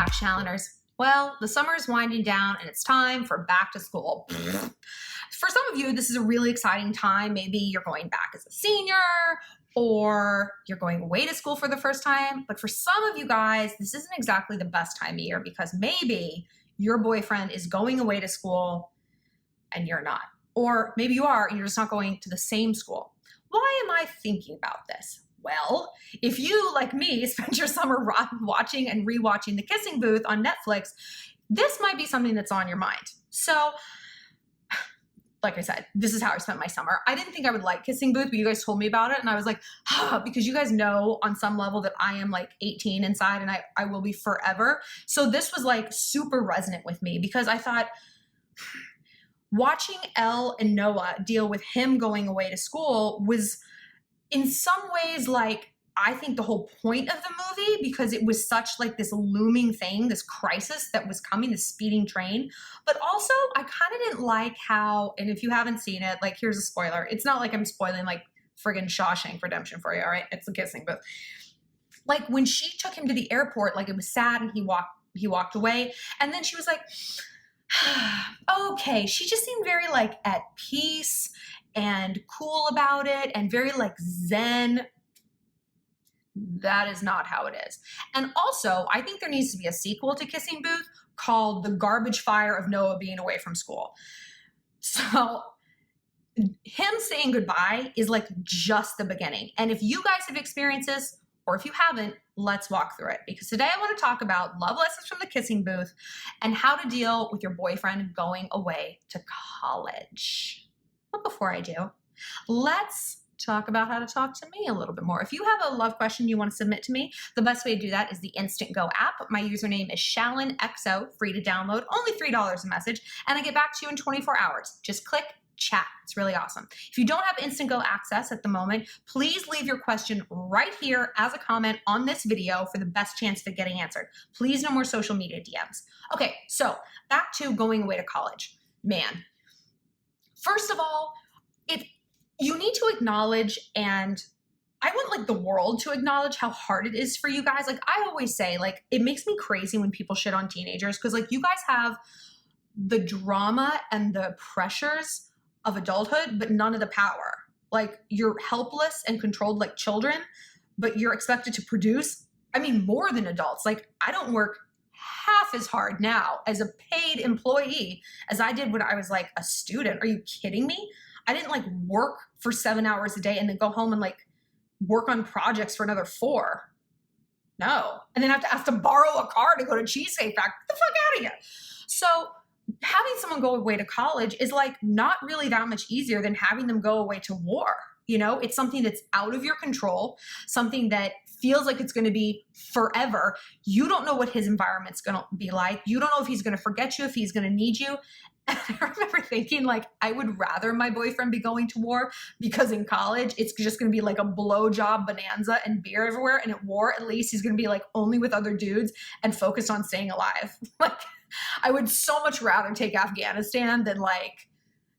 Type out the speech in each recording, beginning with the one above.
back, Shalloners. Well, the summer is winding down and it's time for back to school. For some of you, this is a really exciting time. Maybe you're going back as a senior or you're going away to school for the first time. But for some of you guys, this isn't exactly the best time of year because maybe your boyfriend is going away to school and you're not. Or maybe you are and you're just not going to the same school. Why am I thinking about this? Well, if you, like me, spend your summer watching and rewatching The Kissing Booth on Netflix, this might be something that's on your mind. So, like I said, this is how I spent my summer. I didn't think I would like Kissing Booth, but you guys told me about it, and I was like, because you guys know on some level that I am like 18 inside, and I will be forever. So this was like super resonant with me because I thought, watching Elle and Noah deal with him going away to school was in some ways like I think the whole point of the movie, because it was such like this looming thing, this crisis that was coming, this speeding train. But also I kind of didn't like how, and if you haven't seen it, like here's a spoiler. It's not like I'm spoiling like friggin' Shawshank Redemption for you, all right? It's The Kissing Booth. Like when she took him to the airport, like it was sad and he walked away. And then she was like, okay, she just seemed very like at peace and cool about it and very like zen. That is not how it is. And also, I think there needs to be a sequel to Kissing Booth called The Garbage Fire of Noah Being Away from School. So him saying goodbye is like just the beginning. And if you guys have experienced this, or if you haven't, let's walk through it. Because today I want to talk about love lessons from the Kissing Booth and how to deal with your boyfriend going away to college. But before I do, let's talk about how to talk to me a little bit more. If you have a love question you want to submit to me, the best way to do that is the Instant Go app. My username is ShallonXO, free to download, only $3 a message, and I get back to you in 24 hours. Just click chat. It's really awesome. If you don't have Instant Go access at the moment, please leave your question right here as a comment on this video for the best chance of it getting answered. Please no more social media DMs. Okay, so back to going away to college. Man, first of all, you need to acknowledge, and I want like the world to acknowledge how hard it is for you guys. Like I always say, like it makes me crazy when people shit on teenagers because like you guys have the drama and the pressures of adulthood, but none of the power. Like you're helpless and controlled like children, but you're expected to produce, I mean, more than adults. Like I don't work half as hard now as a paid employee as I did when I was like a student. Are you kidding me? I didn't like work for 7 hours a day and then go home and like work on projects for another 4. No. And then have to borrow a car to go to Cheesecake Factory. Get the fuck out of here. So having someone go away to college is like not really that much easier than having them go away to war. You know, it's something that's out of your control, something that feels like it's going to be forever. You don't know what his environment's going to be like. You don't know if he's going to forget you, if he's going to need you. And I remember thinking like, I would rather my boyfriend be going to war because in college, it's just going to be like a blowjob bonanza and beer everywhere. And at war, at least he's going to be like only with other dudes and focused on staying alive. Like I would so much rather take Afghanistan than like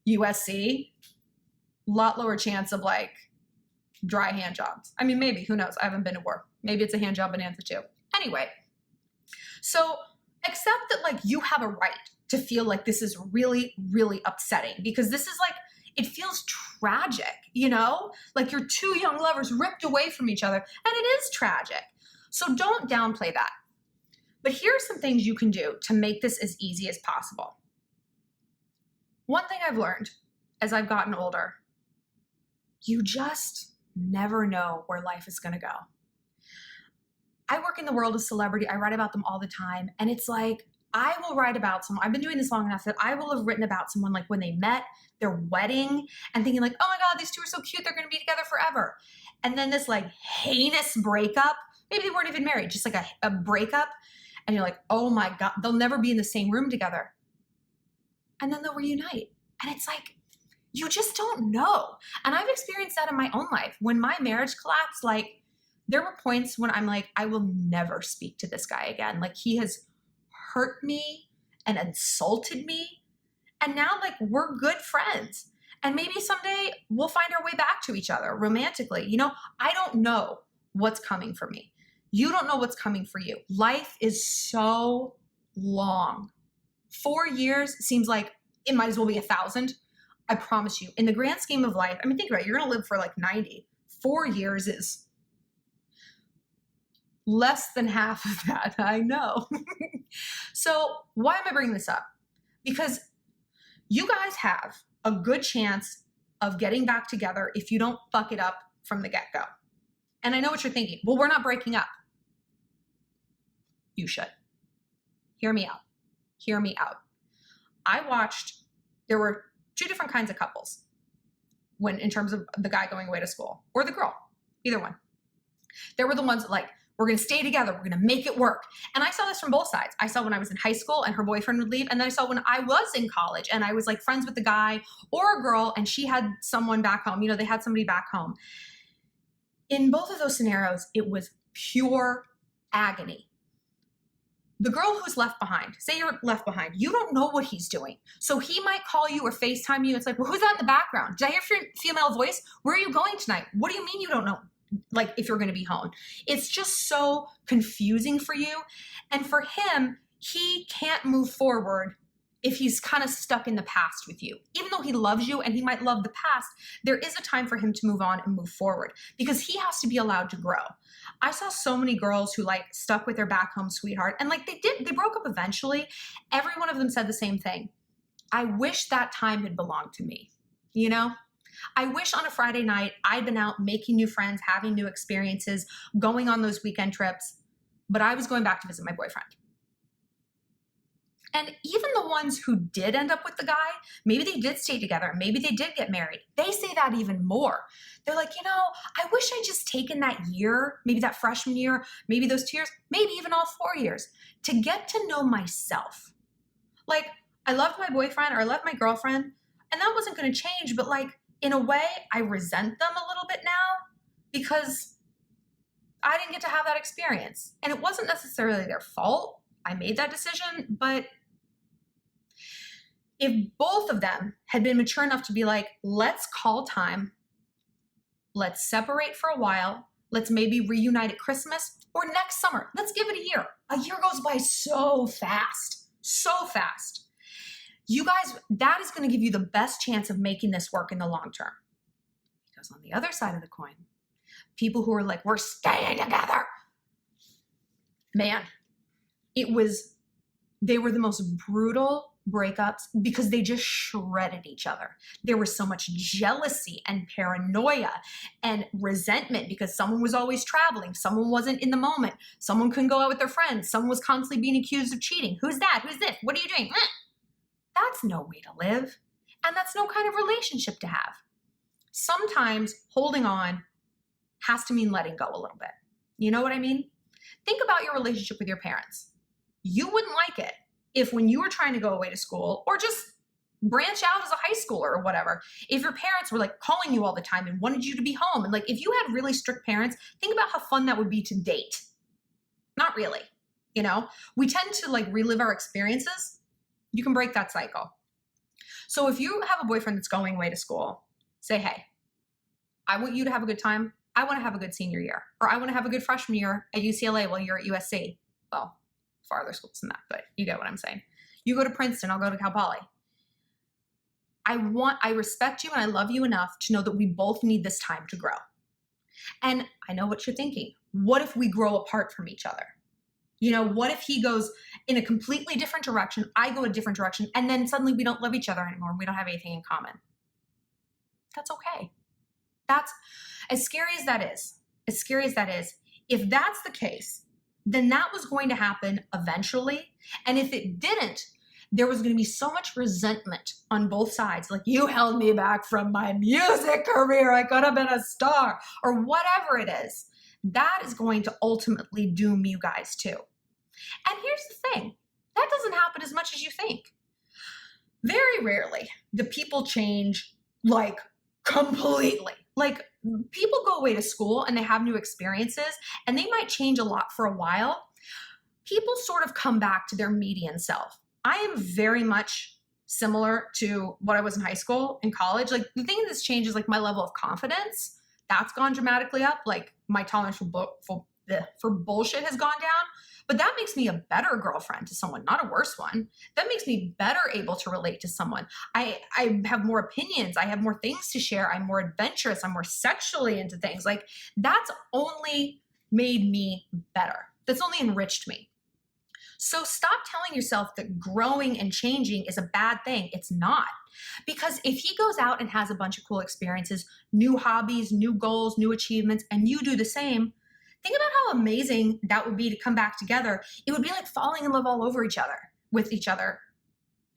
USC. Lot lower chance of like dry hand jobs. I mean, maybe, who knows? I haven't been to war. Maybe it's a hand job bonanza too. Anyway, so accept that like you have a right to feel like this is really, really upsetting because this is like, it feels tragic, you know? Like you're two young lovers ripped away from each other and it is tragic. So don't downplay that. But here are some things you can do to make this as easy as possible. One thing I've learned as I've gotten older, you just never know where life is going to go. I work in the world of celebrity. I write about them all the time. And it's like, I will write about someone. I've been doing this long enough that I will have written about someone like when they met, their wedding, and thinking like, oh my God, these two are so cute. They're going to be together forever. And then this like heinous breakup. Maybe they weren't even married, just like a breakup. And you're like, oh my God, they'll never be in the same room together. And then they'll reunite. And it's like, you just don't know. And I've experienced that in my own life. When my marriage collapsed, like there were points when I'm like, I will never speak to this guy again. Like he has hurt me and insulted me. And now like we're good friends. And maybe someday we'll find our way back to each other romantically. You know, I don't know what's coming for me. You don't know what's coming for you. Life is so long. 4 years seems like it might as well be 1,000. I promise you, in the grand scheme of life, I mean, think about it. You're going to live for like 90. 4 years is less than half of that. I know. So why am I bringing this up? Because you guys have a good chance of getting back together if you don't fuck it up from the get-go. And I know what you're thinking. Well, we're not breaking up. You should. Hear me out. Hear me out. There were 2 different kinds of couples in terms of the guy going away to school or the girl, either one. There were the ones that like, we're going to stay together. We're going to make it work. And I saw this from both sides. I saw when I was in high school and her boyfriend would leave. And then I saw when I was in college and I was like friends with the guy or a girl and she had someone back home. You know, they had somebody back home. In both of those scenarios, it was pure agony. The girl who's left behind, say you're left behind, you don't know what he's doing. So he might call you or FaceTime you. It's like, well, who's that in the background? Did I hear your female voice? Where are you going tonight? What do you mean you don't know? Like if you're going to be home. It's just so confusing for you. And for him, he can't move forward if he's kind of stuck in the past with you. Even though he loves you and he might love the past, there is a time for him to move on and move forward because he has to be allowed to grow. I saw so many girls who like stuck with their back home sweetheart and like they broke up eventually. Every one of them said the same thing. I wish that time had belonged to me, you know? I wish on a Friday night I'd been out making new friends, having new experiences, going on those weekend trips, but I was going back to visit my boyfriend. And even the ones who did end up with the guy, maybe they did stay together, maybe they did get married. They say that even more. They're like, you know, I wish I'd just taken that year, maybe that freshman year, maybe those 2 years, maybe even all 4 years to get to know myself. Like I loved my boyfriend or I loved my girlfriend and that wasn't going to change, but like, in a way, I resent them a little bit now because I didn't get to have that experience. And it wasn't necessarily their fault. I made that decision. But if both of them had been mature enough to be like, let's call time, let's separate for a while, let's maybe reunite at Christmas or next summer. Let's give it a year. A year goes by so fast, so fast. You guys, that is going to give you the best chance of making this work in the long term. Because on the other side of the coin, people who are like, we're staying together. Man, they were the most brutal breakups because they just shredded each other. There was so much jealousy and paranoia and resentment because someone was always traveling. Someone wasn't in the moment. Someone couldn't go out with their friends. Someone was constantly being accused of cheating. Who's that? Who's this? What are you doing? That's no way to live. And that's no kind of relationship to have. Sometimes holding on has to mean letting go a little bit. You know what I mean? Think about your relationship with your parents. You wouldn't like it if when you were trying to go away to school or just branch out as a high schooler or whatever, if your parents were like calling you all the time and wanted you to be home. And like, if you had really strict parents, think about how fun that would be to date. Not really. You know, we tend to like relive our experiences. You can break that cycle. So if you have a boyfriend that's going away to school, say, hey, I want you to have a good time. I want to have a good senior year. Or I want to have a good freshman year at UCLA while you're at USC. Well, farther schools than that, but you get what I'm saying. You go to Princeton, I'll go to Cal Poly. I respect you and I love you enough to know that we both need this time to grow. And I know what you're thinking. What if we grow apart from each other? You know, what if he goes in a completely different direction, I go a different direction, and then suddenly we don't love each other anymore. We don't have anything in common. That's okay. That's as scary as that is. As scary as that is, if that's the case, then that was going to happen eventually. And if it didn't, there was going to be so much resentment on both sides. Like, you held me back from my music career. I could have been a star or whatever it is. That is going to ultimately doom you guys too. And here's the thing. That doesn't happen as much as you think. Very rarely do people change like completely. Like, people go away to school and they have new experiences and they might change a lot for a while. People sort of come back to their median self. I am very much similar to what I was in high school and college. Like, the thing that's changed is like my level of confidence. That's gone dramatically up. Like, my tolerance for for bullshit has gone down, but that makes me a better girlfriend to someone, not a worse one. That makes me better able to relate to someone. I have more opinions. I have more things to share. I'm more adventurous. I'm more sexually into things. Like, that's only made me better. That's only enriched me. So stop telling yourself that growing and changing is a bad thing. It's not. Because if he goes out and has a bunch of cool experiences, new hobbies, new goals, new achievements, and you do the same, think about how amazing that would be to come back together. It would be like falling in love all over each other, with each other.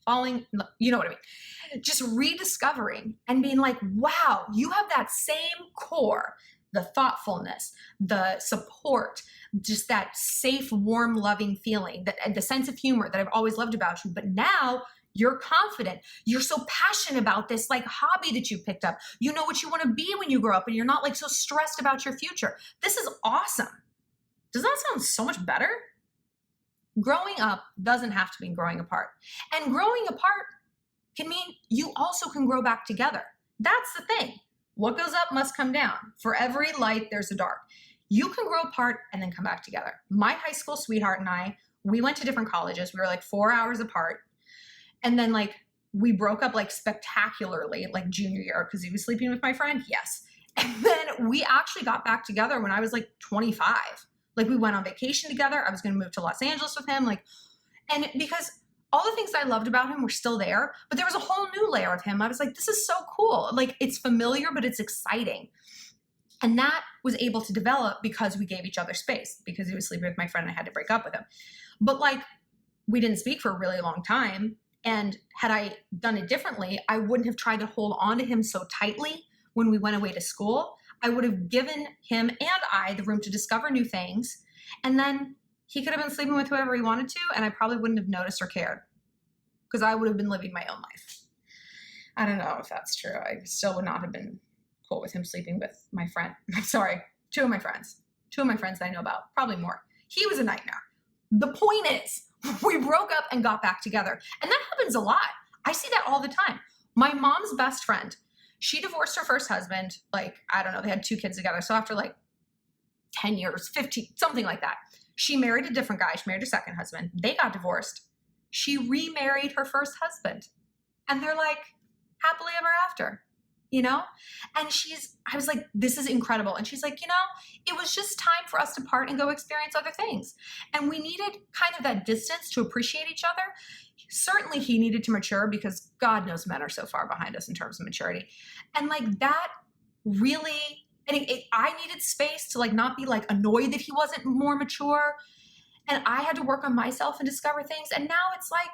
Falling, you know what I mean? Just rediscovering and being like, wow, you have that same core, the thoughtfulness, the support, just that safe, warm, loving feeling, that the sense of humor that I've always loved about you. But now you're confident. You're so passionate about this like hobby that you picked up. You know what you want to be when you grow up, and you're not like so stressed about your future. This is awesome. Does that sound so much better? Growing up doesn't have to mean growing apart. And growing apart can mean you also can grow back together. That's the thing. What goes up must come down. For every light, there's a dark. You can grow apart and then come back together. My high school sweetheart and I, we went to different colleges. We were like 4 hours apart. And then like we broke up like spectacularly like junior year because he was sleeping with my friend. Yes. And then we actually got back together when I was like 25. Like we went on vacation together. I was going to move to Los Angeles with him. Like, and because all the things I loved about him were still there, but there was a whole new layer of him. I was like, this is so cool. Like it's familiar, but it's exciting. And that was able to develop because we gave each other space, because he was sleeping with my friend and I had to break up with him. But like we didn't speak for a really long time. And had I done it differently, I wouldn't have tried to hold on to him so tightly when we went away to school. I would have given him and I the room to discover new things. And then he could have been sleeping with whoever he wanted to, and I probably wouldn't have noticed or cared because I would have been living my own life. I don't know if that's true. I still would not have been cool with him sleeping with my friend. I'm sorry, two of my friends that I know about, probably more. He was a nightmare. The point is, we broke up and got back together. And that happens a lot. I see that all the time. My mom's best friend, she divorced her first husband. Like, I don't know, they had 2 kids together. So after like 10 years, 15, something like that, she married a different guy. She married her second husband. They got divorced. She remarried her first husband. And they're like, happily ever after, you know? And I was like, this is incredible. And she's like, you know, it was just time for us to part and go experience other things. And we needed kind of that distance to appreciate each other. Certainly he needed to mature because God knows men are so far behind us in terms of maturity. And like that really, and I needed space to like not be like annoyed that he wasn't more mature. And I had to work on myself and discover things. And now it's like,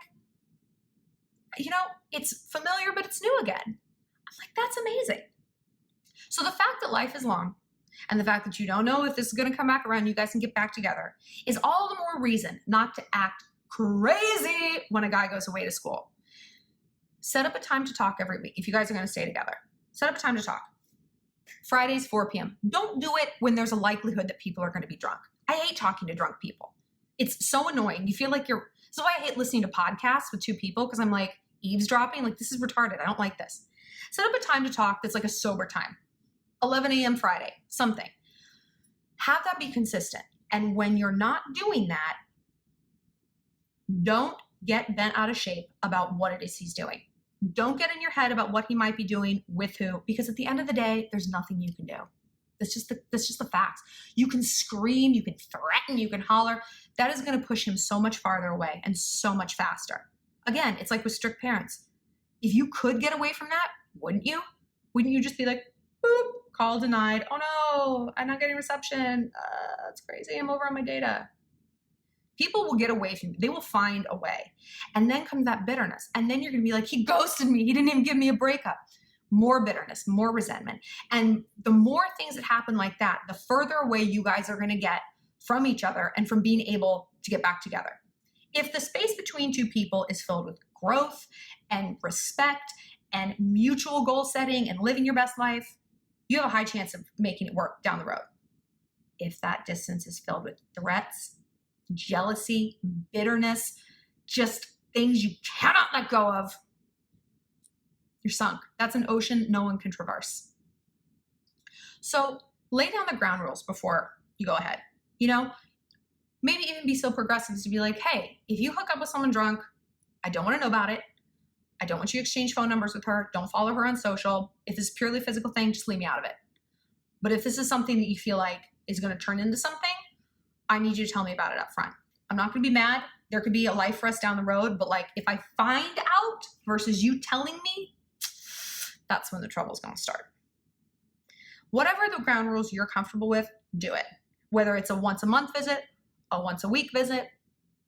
you know, it's familiar, but it's new again. I'm like, that's amazing. So the fact that life is long and the fact that you don't know if this is going to come back around, you guys can get back together, is all the more reason not to act crazy when a guy goes away to school. Set up a time to talk every week. If you guys are going to stay together, set up a time to talk. Fridays, 4 p.m. Don't do it when there's a likelihood that people are going to be drunk. I hate talking to drunk people. It's so annoying. You feel like this is why I hate listening to podcasts with 2 people, because I'm like eavesdropping. Like, this is retarded. I don't like this. Set up a time to talk that's like a sober time. 11 a.m. Friday, something. Have that be consistent. And when you're not doing that, don't get bent out of shape about what it is he's doing. Don't get in your head about what he might be doing with who, because at the end of the day, there's nothing you can do. That's just the facts. You can scream, you can threaten, you can holler. That is going to push him so much farther away and so much faster. Again, it's like with strict parents. If you could get away from that, wouldn't you? Wouldn't you just be like, boop, call denied. Oh no, I'm not getting reception. That's crazy. I'm over on my data. People will get away from you. They will find a way. And then comes that bitterness. And then you're going to be like, he ghosted me. He didn't even give me a breakup. More bitterness, more resentment. And the more things that happen like that, the further away you guys are going to get from each other and from being able to get back together. If the space between 2 people is filled with growth and respect and mutual goal setting and living your best life, you have a high chance of making it work down the road. If that distance is filled with threats, jealousy, bitterness, just things you cannot let go of, you're sunk. That's an ocean no one can traverse. So lay down the ground rules before you go ahead. You know, maybe even be so progressive as to be like, hey, if you hook up with someone drunk, I don't want to know about it. I don't want you to exchange phone numbers with her. Don't follow her on social. If this is purely a physical thing, just leave me out of it. But if this is something that you feel like is going to turn into something, I need you to tell me about it up front. I'm not going to be mad. There could be a life for us down the road, but like if I find out versus you telling me, that's when the trouble's going to start. Whatever the ground rules you're comfortable with, do it. Whether it's a once a month visit, a once a week visit,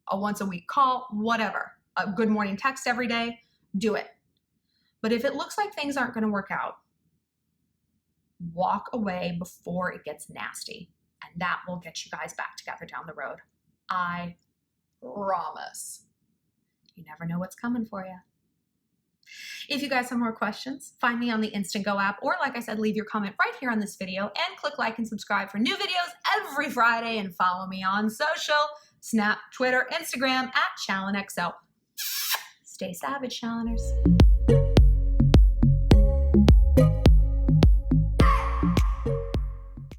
a once a week call, whatever, a good morning text every day, do it. But if it looks like things aren't going to work out, walk away before it gets nasty. And that will get you guys back together down the road. I promise. You never know what's coming for you. If you guys have more questions, find me on the Instant Go app, or like I said, leave your comment right here on this video and click like and subscribe for new videos every Friday, and follow me on social, Snap, Twitter, Instagram @ShallonXO. Stay savage, Shalloners.